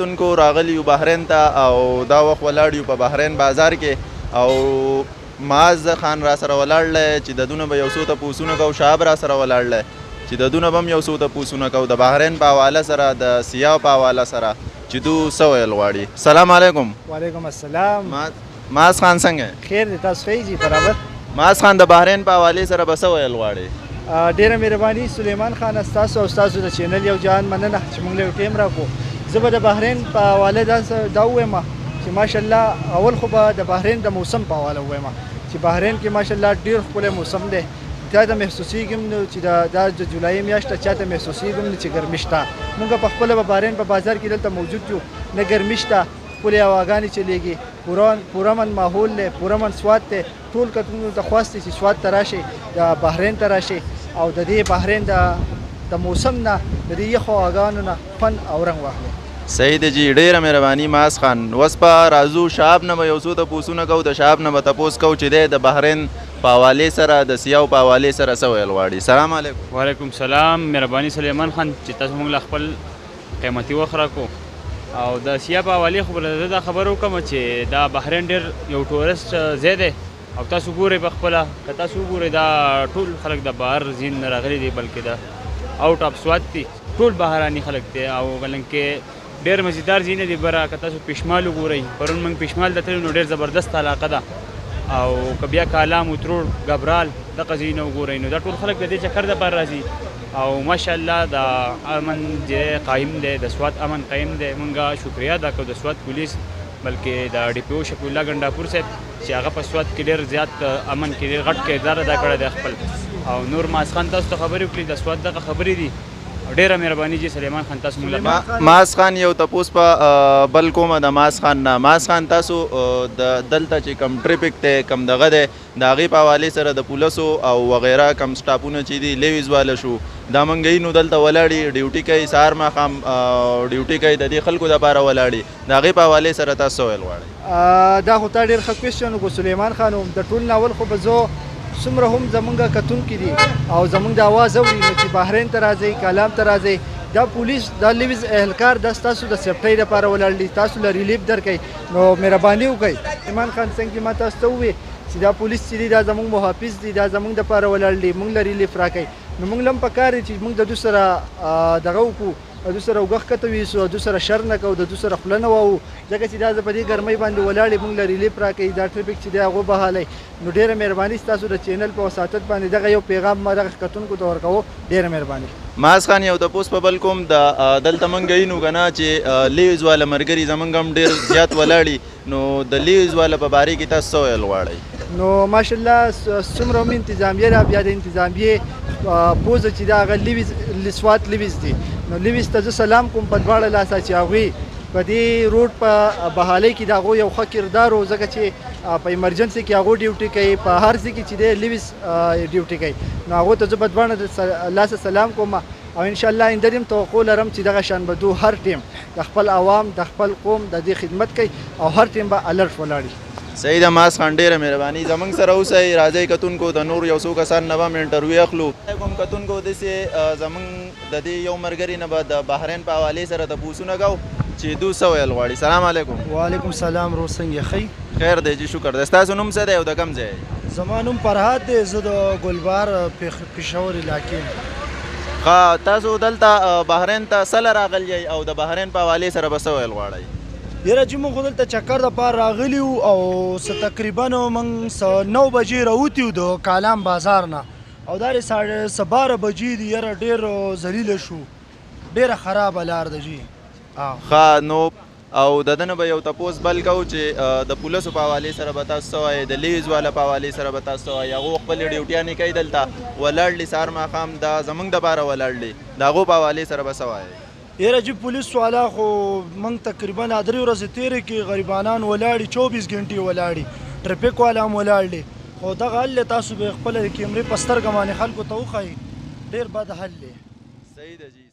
کتونکو راغلی یو بحرین ته او دا وخت ولاړ یو په بحرین بازار کې او معاذ خان را سره ولاړ دی چې دونه به یو څو تپوسونه کوو. شهاب را سره ولاړ دی چې دونه به هم یو څو تپوسونه کوو د بحرین په حواله سره د سیاحو په حواله سره چې دو څه ویل غواړي. سلام علیکم. وعلیکم السلام. معاذ خان څنګه خیر دی تاسو ښه یې برابر. معاذ خان د بحرین په حوالې سره به څه ویل غواړي؟ ډیره مهرباني سلیمان خان ستاسو او ستاسو د چینل یو جهان مننه چې موږ له ټیم راکړو. زه به د بحرین په حواله دا ووایم چې ماشاءالله اول خو به د بحرین د موسم په حواله ووایم چې بحرین کې ماشاءالله ډیر ښکلی موسم دی. چا ته محسوسېږي هم چې دا د جولای میاشت چا ته محسوسېږي هم چې ګرمي شته. موږ په خپله به بحرین په بازار کې دلته موجود یو، نه ګرمي شته، ښکلې هواګانې چلیږي، پوره من ماحول دی، پوره من سواد دی. ټول کتونکو ته خواست دی چې سواد ته راشئ، د بحرین ته راشئ او د دې بحرین د موسم نه د دې یخو هواګانو نه خوند او رنګ واخلئ. صحیح دی جی، ډیره مهرباني معاذ خان. اوس په راځو شهاب نه به یو څو تپوسونه کوو. د شهاب نه به تپوس کوو چې دی د بحرین په حوالې سره د سیاحو په حوالې سره څه ویل غواړي. سلام علیکم. وعلیکم سلام. مهرباني سلیمان خان چې تاسو موږ له خپل قیمتي وخت راکړو او د سیاح په حوالې خو به دا خبره وکړم چې دا بحرین ډېر یو ټورسټ ځای دی او تاسو ګورئ په خپله که تاسو وګورئ دا ټول خلک د بهر ځین نه راغلي دي بلکې د آوټ آف سوات دي، ټول بهراني خلک دي او بلکې ډېر مزیدار ځایونه دي. بره که تاسو پشمال وګورئ، پرون موږ پشمال ته تللو نو ډېر زبردست علاقه ده او که بیا کالام وتروړ ګبرال دغه ځایونه وګورئ نو دا ټول خلک د دې چکر دپاره راځي او ماشاءالله د امن ځای قایم دی، د سوات امن قایم دی. موږ شکریه ادا کوو د سوات پولیس بلکې د ډي پي او شفیع الله ګنډاپور صاحب چې هغه په سوات کې ډېر زیات امن کې ډېر غټ کردار ادا کړی دی خپل. او نور معاذ خان تاسو ته خبرې وکړي د سوات دغه خبرې دي. ډیره مهرباني جی سلیمان خان تاسو موږ معاذ خان یو تپوس په بل کومه د معاذ خان نه. معاذ خان تاسو د دلته چې کم ټریفیک دی کم دغه دی د هغې په حوالې سره د پولیسو او وغیره کم سټاپونه چې دي لیویز واله شو دا منګی نو دلته ولاړي ډیوټي کوي، سهار ماښام ډیوټي کوي، د دې خلکو دپاره ولاړي د هغې په حوالې سره تاسو ویل غواړئ؟ دا خو تا ډېر ښه کوېسچن وکړو سلیمان خان. د ټول ناول خو به زه څومره هم زمونږ کتونکي دي او زمونږ د اواز اوري نو چې بحرین ته راځئ، کالام ته راځئ، دا پولیس دا لیویز اهلکار دا ستاسو د سیفټۍ لپاره ولاړ دي، تاسو له ریلیف درکوي. نو مهرباني وکړئ. سلیمان خان څنګه ما تاسو ته ووایي چې دا پولیس چې دي دا زمونږ محافظ دي، دا زمونږ دپاره ولاړ دي، موږ له ریلیف راکوي. نو موږ له هم پکار دی چې موږ د دوی سره دغه وکړو، د دوی سره اوږه ښکته ویسو، د دوی سره شر نه کوو، د دوی سره خوله نه ووهو ځکه چې دا زه په دې ګرمۍ باندې ولاړ یم، موږ له ریلیف راکوي، دا ټریفیک چې دی هغه بهالئ. نو ډېره مهرباني ستاسو د چینل په وساطت باندې دغه یو پیغام ما دغه کتونکو ته ورکوو. ډېره مهرباني. معاذ خان یو تپوس په بل کوم د دلته موږ ګینو که نه چې لیویز والا ملګري زموږ هم ډېر زیات ولاړي نو د لیویز والا په باره کې تاسو څه ویل غواړئ؟ نو ماشاءالله څومره هم انتظامیه ده بیا د انتظامیې پوزه چې دا هغه سوات لیویز دي نو لیویز ته زه سلام کوم په دواړه لاسه چې هغوی په دې روډ په بحالۍ کې د هغو یو ښه کردار و ځکه چې په ایمرجنسي کې هغو ډیوټي کوي، په هر ځای کې چې دی لیویز ډیوټي کوي. نو هغو ته زه په دواړه لاسه سلام کوم او انشاءالله آینده دې هم توقع لرم چې دغه شان به دو هر ټیم د خپل عوام د خپل قوم د دې خدمت کوي او هر ټیم به الرټ ولاړي. صحیح ده معاذ خان، ډېره مهرباني. زموږ سره اوسئ، راځئ کتونکو د نور یو څو کسان نه به هم انټرویو اخلو. کوم کتونکو داسې زموږ د دې یو ملګري نه به د بحرین په حوالې سره تپوسونه کوو چې دو څه ویل غواړي. سلام علیکم. وعلیکم سلام. روز څنګه ښه؟ خیر دی جی، شکر دی. ستاسو نوم څه دی او د کوم ځای؟ زما نوم فرهاد دی، زه د ګلبار پېښور علاقې یم. ښه، تاسو دلته بحرین ته څه راغلي او د بحرین په حوالې سره به څه ویل غواړئ؟ یاره چې موږ خو دلته چکر دپاره راغلي وو او تقریبا موږ 9 بجې راوتي وو د کالام بازار نه او دا 12 بجې دي. یاره ډېر ذلیله شو، ډېره خرابه لار ده جي. ښه، نو او د ده نه به یو تپوس بل کوو چې د پولیسو په حوالې سره به تاسو څه وایئ، د لیویز والا په حوالې سره به تاسو څه وایئ؟ هغو خپلې ډیوټیانې کوي دلته ولاړ دي، سهار ماښام دا زموږ دپاره ولاړ دي، د هغو په حوالې سره به څه وایئ؟ یاره جی پولیس والا خو موږ تقریبا 3 ورځې تېرې کې غریبانان ولاړي، 24 غنټې ولاړي، ټرافیک والا هم ولاړ دي. خو دغه حل تاسو به خپله د کیمرې په سترګه باندې خلکو ته وښایي، ډېر بد حل دی. صحیح ده جی.